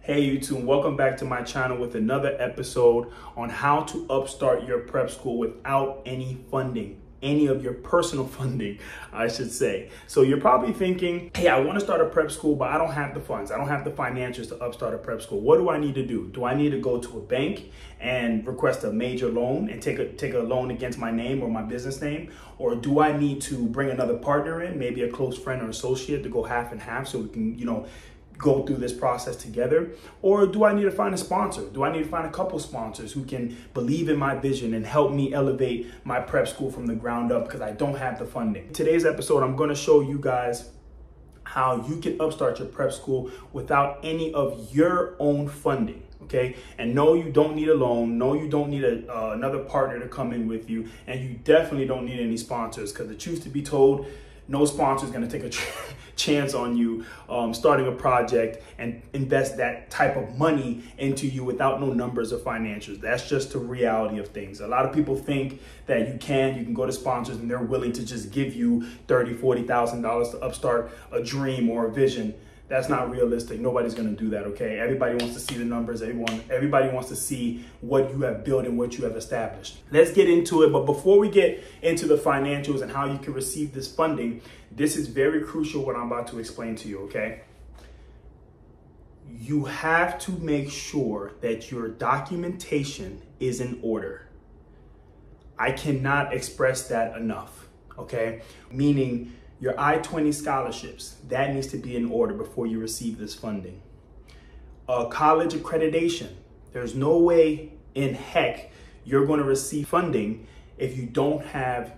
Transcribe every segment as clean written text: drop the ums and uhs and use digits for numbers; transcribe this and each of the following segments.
Hey YouTube, welcome back to my channel with another episode on how to upstart your prep school without any funding, any of your personal funding, I should say. So you're probably thinking, hey, I want to start a prep school, but I don't have the funds. I don't have the financials to upstart a prep school. What do I need to do? Do I need to go to a bank and request a major loan and take a loan against my name or my business name? Or do I need to bring another partner in, maybe a close friend or associate, to go half and half so we can, go through this process together? Or do I need to find a sponsor? Do I need to find a couple sponsors who can believe in my vision and help me elevate my prep school from the ground up because I don't have the funding? In today's episode, I'm going to show you guys how you can upstart your prep school without any of your own funding. Okay, and no, you don't need a loan. No, you don't need another partner to come in with you, and you definitely don't need any sponsors, because the truth to be told, no sponsor is going to take a chance on you starting a project and invest that type of money into you without no numbers or financials. That's just the reality of things. A lot of people think that you can go to sponsors and they're willing to just give you $30,000, $40,000 to upstart a dream or a vision. That's not realistic. Nobody's going to do that, okay? Everybody wants to see the numbers. Everybody wants to see what you have built and what you have established. Let's get into it. But before we get into the financials and how you can receive this funding, this is very crucial what I'm about to explain to you, okay? You have to make sure that your documentation is in order. I cannot express that enough, okay? Meaning, your I-20 scholarships, that needs to be in order before you receive this funding. College accreditation, there's no way in heck you're going to receive funding if you don't have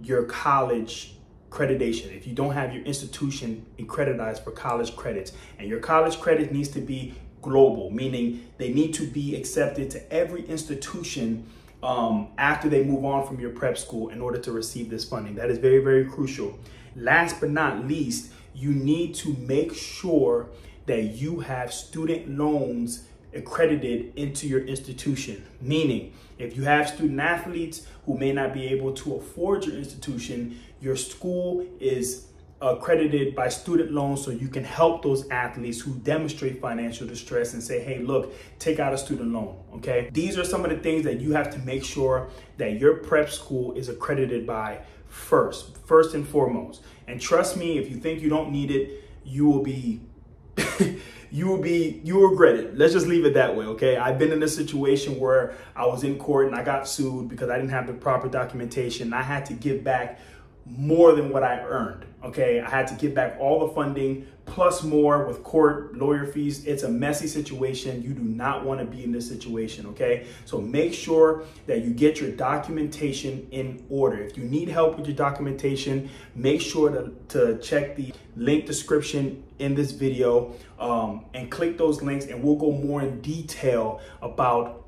your college accreditation, if you don't have your institution accredited for college credits. And your college credit needs to be global, meaning they need to be accepted to every institution after they move on from your prep school in order to receive this funding. That is very, very crucial. Last but not least, you need to make sure that you have student loans accredited into your institution. Meaning, if you have student athletes who may not be able to afford your institution, your school is accredited by student loans, so you can help those athletes who demonstrate financial distress and say, hey, look, take out a student loan, okay? These are some of the things that you have to make sure that your prep school is accredited by first and foremost. And trust me, if you think you don't need it, you will regret it. Let's just leave it that way, okay? I've been in a situation where I was in court and I got sued because I didn't have the proper documentation. I had to give back more than what I earned, okay? I had to give back all the funding plus more with court, lawyer fees. It's a messy situation. You do not want to be in this situation, okay? So make sure that you get your documentation in order. If you need help with your documentation, make sure to check the link description in this video and click those links, and we'll go more in detail about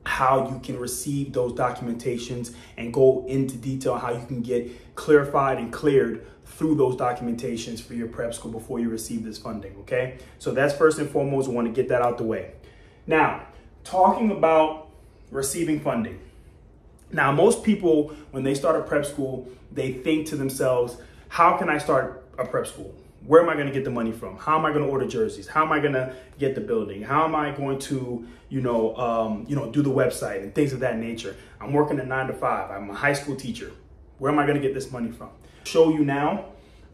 how you can receive those documentations and go into detail how you can get clarified and cleared through those documentations for your prep school before you receive this funding, okay? So that's first and foremost. I want to get that out the way. Now, talking about receiving funding. Now, most people, when they start a prep school, they think to themselves, how can I start a prep school? Where am I going to get the money from? How am I going to order jerseys? How am I going to get the building? How am I going to, do the website and things of that nature? I'm working a 9 to 5. I'm a high school teacher. Where am I going to get this money from? Show you now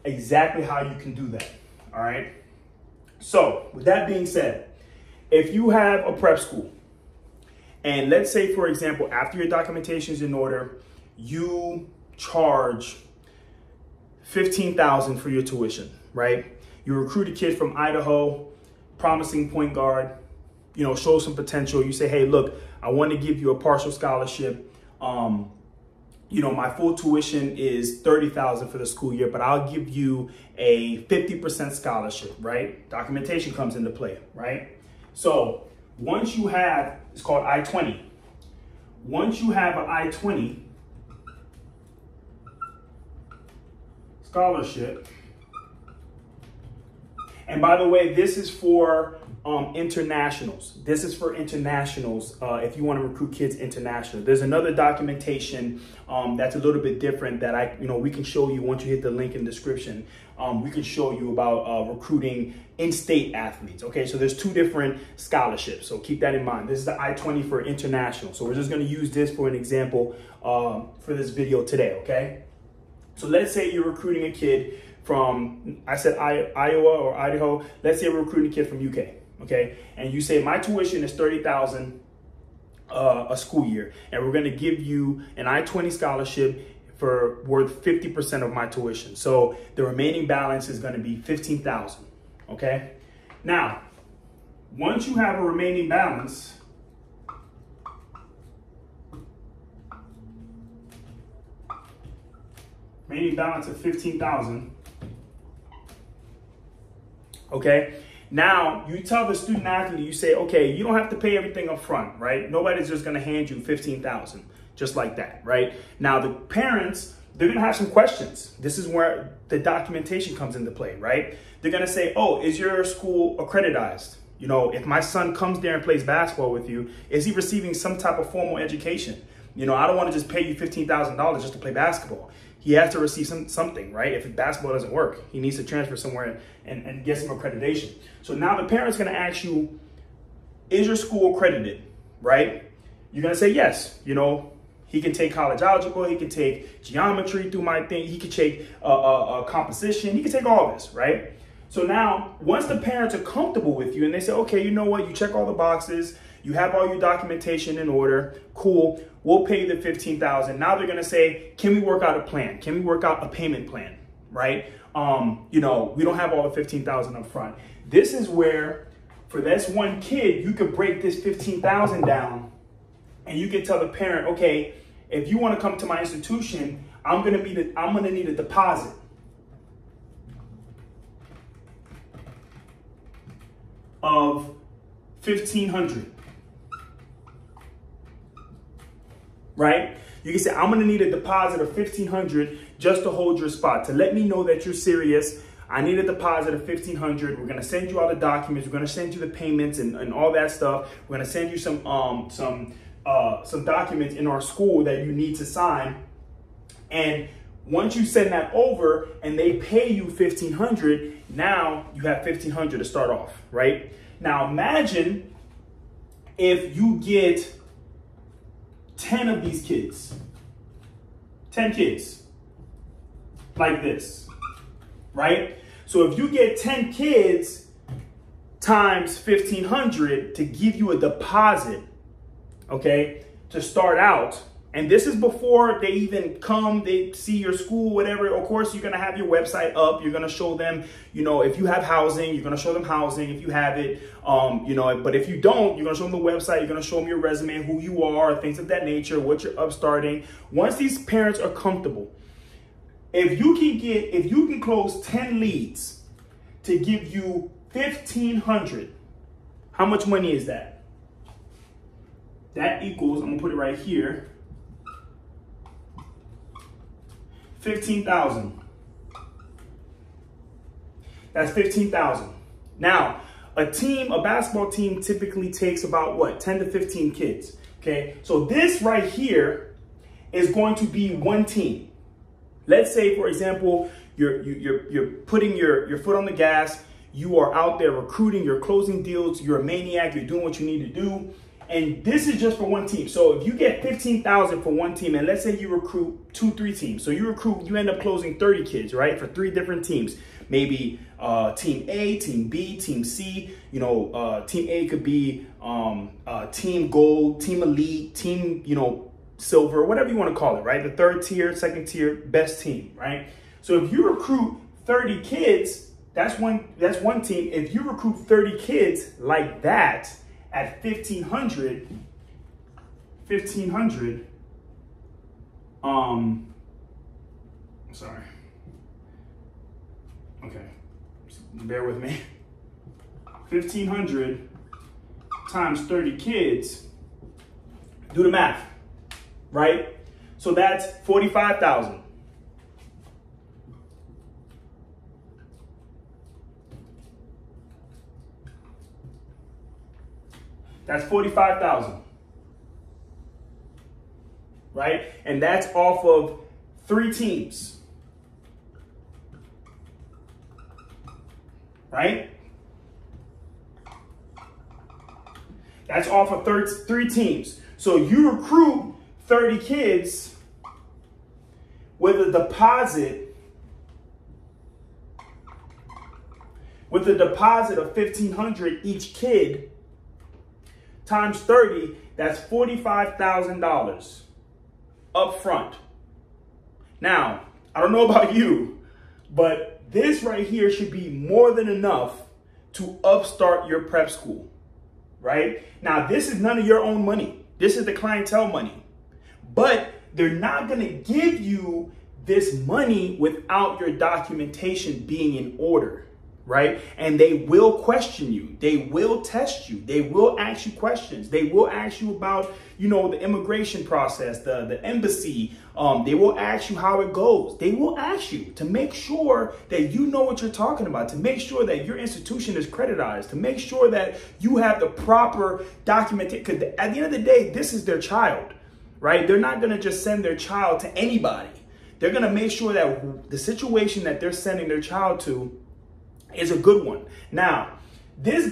exactly how you can do that. All right. So with that being said, if you have a prep school, and let's say, for example, after your documentation is in order, you charge $15,000 for your tuition, right? You recruit a kid from Idaho, promising point guard, show some potential. You say, hey, look, I want to give you a partial scholarship. My full tuition is $30,000 for the school year, but I'll give you a 50% scholarship, right? Documentation comes into play, right? So once you have, it's called I-20. Once you have an I-20 scholarship, And by the way, this is for internationals. This is for internationals if you want to recruit kids international. There's another documentation that's a little bit different that we can show you once you hit the link in the description. We can show you about recruiting in-state athletes. Okay, so there's 2 different scholarships, so keep that in mind. This is the I-20 for international. So we're just going to use this for an example for this video today. Okay, so let's say you're recruiting a kid from, I said Iowa or Idaho. Let's say we're recruiting a kid from UK. Okay, and you say my tuition is $30,000 a school year, and we're going to give you an I-20 scholarship for worth 50% of my tuition. So the remaining balance is going to be $15,000. Okay, now once you have a remaining balance, of $15,000. Okay, now you tell the student athlete, you say, okay, you don't have to pay everything up front, right? Nobody's just going to hand you $15,000 just like that, right? Now the parents, they're going to have some questions. This is where the documentation comes into play, right? They're going to say, oh, is your school accredited? You know, if my son comes there and plays basketball with you, is he receiving some type of formal education? You know, I don't want to just pay you $15,000 just to play basketball. He has to receive something, right? If basketball doesn't work, he needs to transfer somewhere and get some accreditation. So now the parent's going to ask you, is your school accredited, right? You're going to say yes. You know, he can take college algebra, he can take geometry through my thing, he can take composition, he can take all this, right? So now, once the parents are comfortable with you and they say, okay, you know what, you check all the boxes, you have all your documentation in order, cool, we'll pay you the $15,000. Now they're gonna say, can we work out a plan? Can we work out a payment plan, right? You know, we don't have all the $15,000 up front. This is where, for this one kid, you could break this $15,000 down and you can tell the parent, okay, if you wanna come to my institution, I'm gonna need a deposit of $1,500. Right? You can say, I'm gonna need a deposit of $1,500 just to hold your spot, to let me know that you're serious. I need a deposit of $1,500. We're gonna send you all the documents. We're gonna send you the payments and all that stuff. We're gonna send you some documents in our school that you need to sign. And once you send that over and they pay you $1,500, now you have $1,500 to start off, right? Now imagine if you get 10 of these kids, 10 kids like this, right? So if you get 10 kids times $1,500 to give you a deposit, okay, to start out, and this is before they even come, they see your school, whatever. Of course, you're going to have your website up. You're going to show them, you know, if you have housing, you're going to show them housing if you have it, you know, but if you don't, you're going to show them the website. You're going to show them your resume, who you are, things of that nature, what you're upstarting. Once these parents are comfortable, if you can close 10 leads to give you $1,500, how much money is that? That equals, I'm going to put it right here, $15,000. That's $15,000. Now, a basketball team typically takes about what, 10 to 15 kids. Okay, so this right here is going to be one team. Let's say, for example, you're putting your foot on the gas. You are out there recruiting. You're closing deals. You're a maniac. You're doing what you need to do. And this is just for one team. So if you get $15,000 for one team, and let's say you recruit 2-3 teams. So you end up closing 30 kids, right? For 3 different teams. Maybe team A, team B, team C. You know, team A could be team gold, team elite, team, you know, silver, whatever you want to call it, right? The 3rd tier, 2nd tier, best team, right? So if you recruit 30 kids, that's one team. If you recruit 30 kids like that, at $1,500, sorry. Okay, bear with me. 1,500 times 30 kids, do the math, right? So that's $45,000. That's $45,000. Right? And that's off of 3 teams. Right? That's off of 3 teams. So you recruit 30 kids with a deposit of $1,500 each kid times 30, that's $45,000 up front. Now, I don't know about you, but this right here should be more than enough to upstart your prep school, right? Now, this is none of your own money. This is the clientele money, but they're not going to give you this money without your documentation being in order, right? And they will question you. They will test you. They will ask you questions. They will ask you about, you know, the immigration process, the embassy. They will ask you how it goes. They will ask you to make sure that you know what you're talking about, to make sure that your institution is creditized, to make sure that you have the proper documentation. Because at the end of the day, this is their child, right? They're not going to just send their child to anybody. They're going to make sure that the situation that they're sending their child to is a good one. Now, this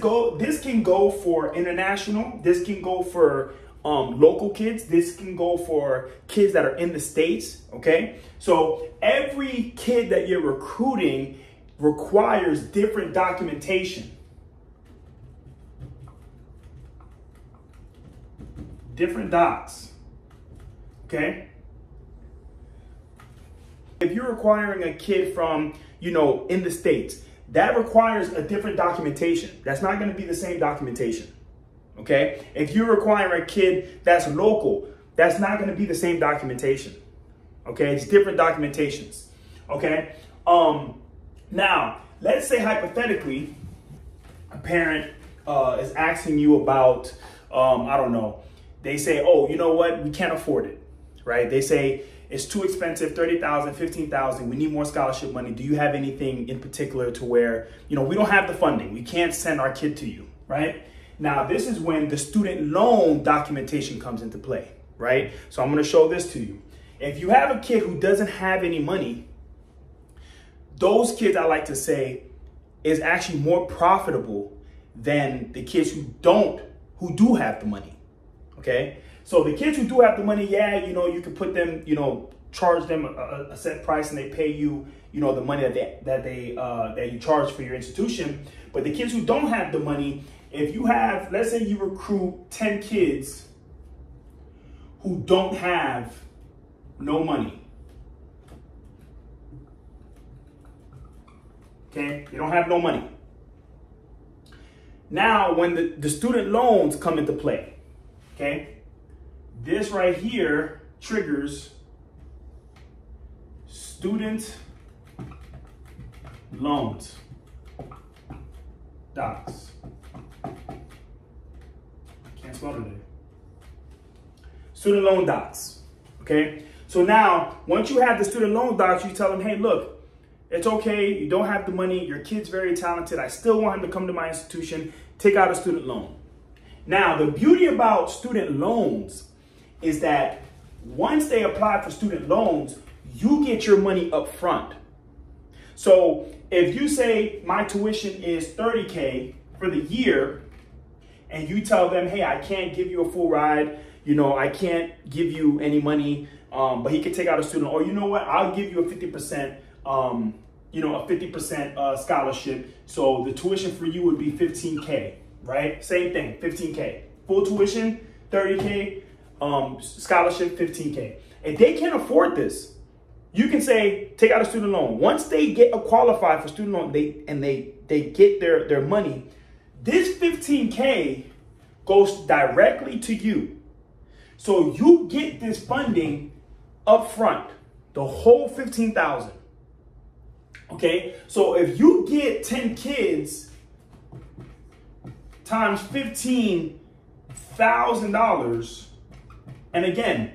can go for international. This can go for local kids. This can go for kids that are in the States, okay? So every kid that you're recruiting requires different documentation. Different docs, okay? If you're requiring a kid from, you know, in the States, that requires a different documentation. That's not going to be the same documentation, okay? If you're requiring a kid that's local, that's not going to be the same documentation, okay? It's different documentations, okay? Now, let's say hypothetically, a parent is asking you about, I don't know, they say, oh, you know what, we can't afford it, right? They say, it's too expensive, $30,000, $15,000. We need more scholarship money. Do you have anything in particular to where, you know, we don't have the funding. We can't send our kid to you, right? Now, this is when the student loan documentation comes into play, right? So I'm going to show this to you. If you have a kid who doesn't have any money, those kids, I like to say, is actually more profitable than the kids who do have the money, okay? So the kids who do have the money, yeah, you know, you could put them, you know, charge them a set price and they pay you, you know, the money that you charge for your institution. But the kids who don't have the money, if you have, let's say you recruit 10 kids who don't have no money. Okay, they don't have no money. Now, when the student loans come into play, okay, this right here triggers student loans docs. Can't spell today. Student loan docs, okay? So now, once you have the student loan docs, you tell them, hey, look, it's okay, you don't have the money, your kid's very talented, I still want him to come to my institution, take out a student loan. Now, the beauty about student loans is that once they apply for student loans, you get your money up front. So if you say my tuition is $30K for the year, and you tell them, hey, I can't give you a full ride, you know, I can't give you any money, but he can take out a student, or you know what, I'll give you a 50%, you know, a 50% scholarship. So the tuition for you would be $15K, right? Same thing, $15K. Full tuition, $30K. Scholarship, $15K. If they can't afford this, you can say, take out a student loan. Once they get qualified for student loan, they get their money, this $15K goes directly to you. So you get this funding up front, the whole $15,000. Okay, so if you get 10 kids times $15,000, and again,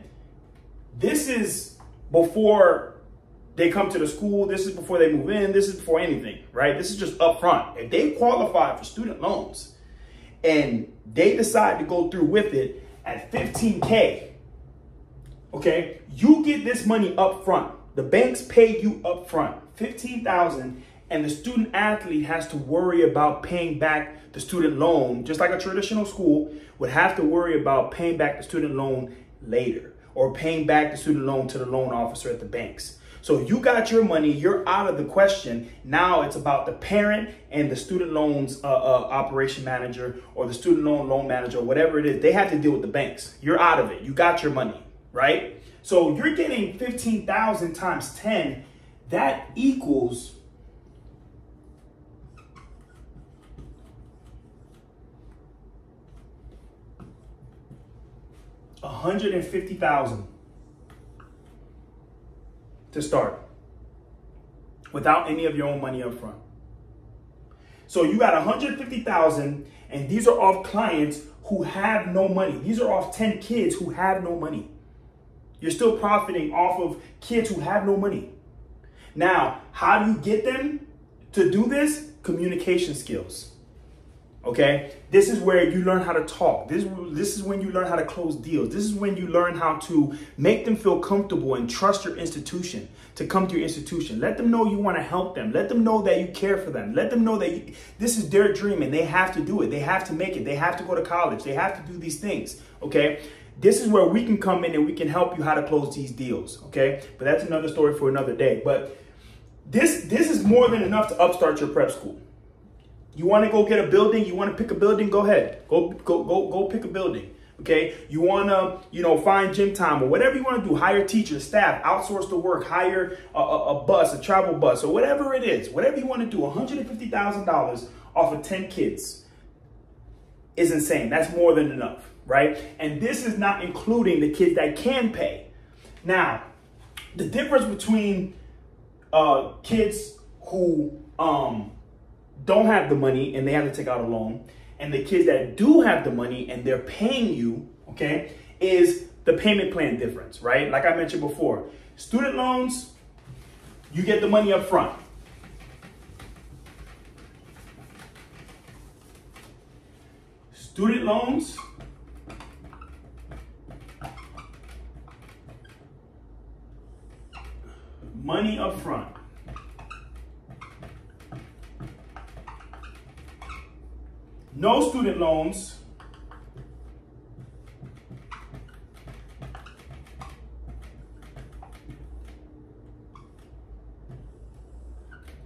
this is before they come to the school. This is before they move in. This is before anything, right? This is just up front. If they qualify for student loans, and they decide to go through with it at 15K, okay, you get this money up front. The banks pay you up front, $15,000, and the student athlete has to worry about paying back the student loan, just like a traditional school would have to worry about paying back the student loan later, or paying back the student loan to the loan officer at the banks. So you got your money, you're out of the question. Now it's about the parent and the student loans operation manager, or the student loan manager, or whatever it is. They have to deal with the banks. You're out of it. You got your money, right? So you're getting 15,000 times 10. That equals $150,000 to start without any of your own money up front. So you got $150,000, and these are off clients who have no money. These are off 10 kids who have no money. You're still profiting off of kids who have no money. Now, how do you get them to do this? Communication skills. Okay, this is where you learn how to talk. This is when you learn how to close deals. This is when you learn how to make them feel comfortable and trust your institution, to come to your institution. Let them know you want to help them. Let them know that you care for them. Let them know that this is their dream and they have to do it. They have to make it. They have to go to college. They have to do these things. Okay, this is where we can come in and we can help you how to close these deals. Okay, but that's another story for another day. But this is more than enough to upstart your prep school. You want to go get a building? You want to pick a building? Go ahead. Go pick a building. Okay. You want to, find gym time or whatever you want to do. Hire teachers, staff, outsource the work, hire a bus, a travel bus, or whatever it is. Whatever you want to do. $150,000 off of 10 kids is insane. That's more than enough, right? And this is not including the kids that can pay. Now, the difference between kids who don't have the money and they have to take out a loan, and the kids that do have the money and they're paying you, okay, is the payment plan difference, right? Like I mentioned before, student loans, you get the money up front. Student loans, money up front. No student loans,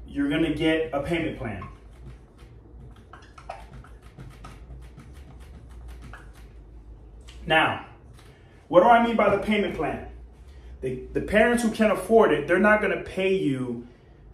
you're going to get a payment plan. Now, what do I mean by the payment plan? The parents who can afford it, they're not going to pay you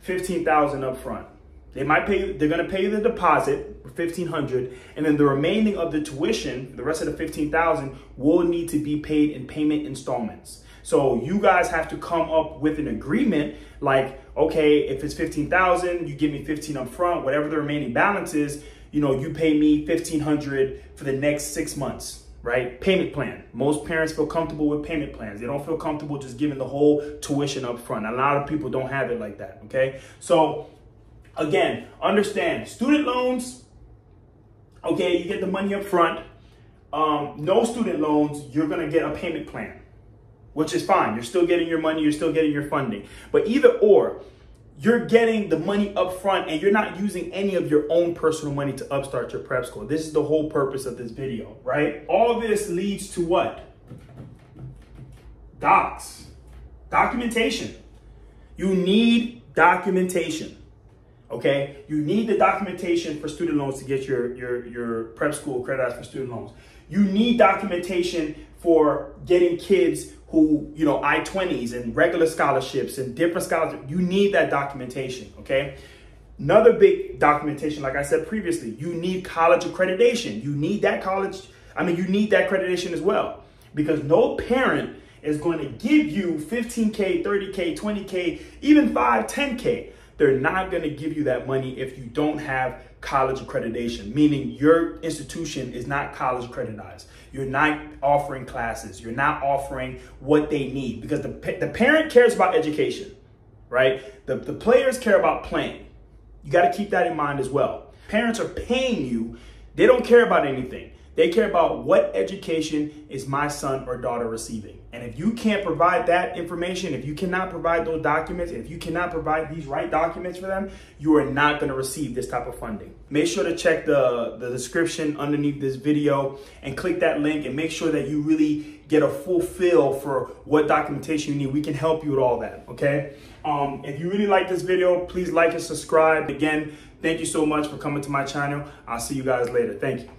$15,000 up front. They're going to pay you the deposit, $1,500, and then the remaining of the tuition, the rest of the $15,000, will need to be paid in payment installments. So you guys have to come up with an agreement like, okay, if it's $15,000, you give me $15,000 up front, whatever the remaining balance is, you pay me $1,500 for the next 6 months, right? Payment plan. Most parents feel comfortable with payment plans. They don't feel comfortable just giving the whole tuition up front. A lot of people don't have it like that, okay? So again, understand, student loans, okay, you get the money up front. No student loans, you're going to get a payment plan, which is fine. You're still getting your money. You're still getting your funding. But either or, you're getting the money up front and you're not using any of your own personal money to upstart your prep school. This is the whole purpose of this video, right? All this leads to what? Documentation. You need documentation. Okay, you need the documentation for student loans to get your prep school credit for student loans. You need documentation for getting kids who, I-20s and regular scholarships and different scholarships. You need that documentation, okay? Another big documentation, like I said previously, you need college accreditation. You need that you need that accreditation as well, because no parent is going to give you $15K, $30K, $20K, even $5, $10K. They're not going to give you that money if you don't have college accreditation, meaning your institution is not college accredited. You're not offering classes. You're not offering what they need, because the parent cares about education, right? The players care about playing. You got to keep that in mind as well. Parents are paying you They don't care about anything. They care about what education is my son or daughter receiving. And if you can't provide that information, if you cannot provide those documents, and if you cannot provide these right documents for them, you are not going to receive this type of funding. Make sure to check the description underneath this video and click that link and make sure that you really get a full feel for what documentation you need. We can help you with all that, okay? If you really like this video, please like and subscribe. Again, thank you so much for coming to my channel. I'll see you guys later. Thank you.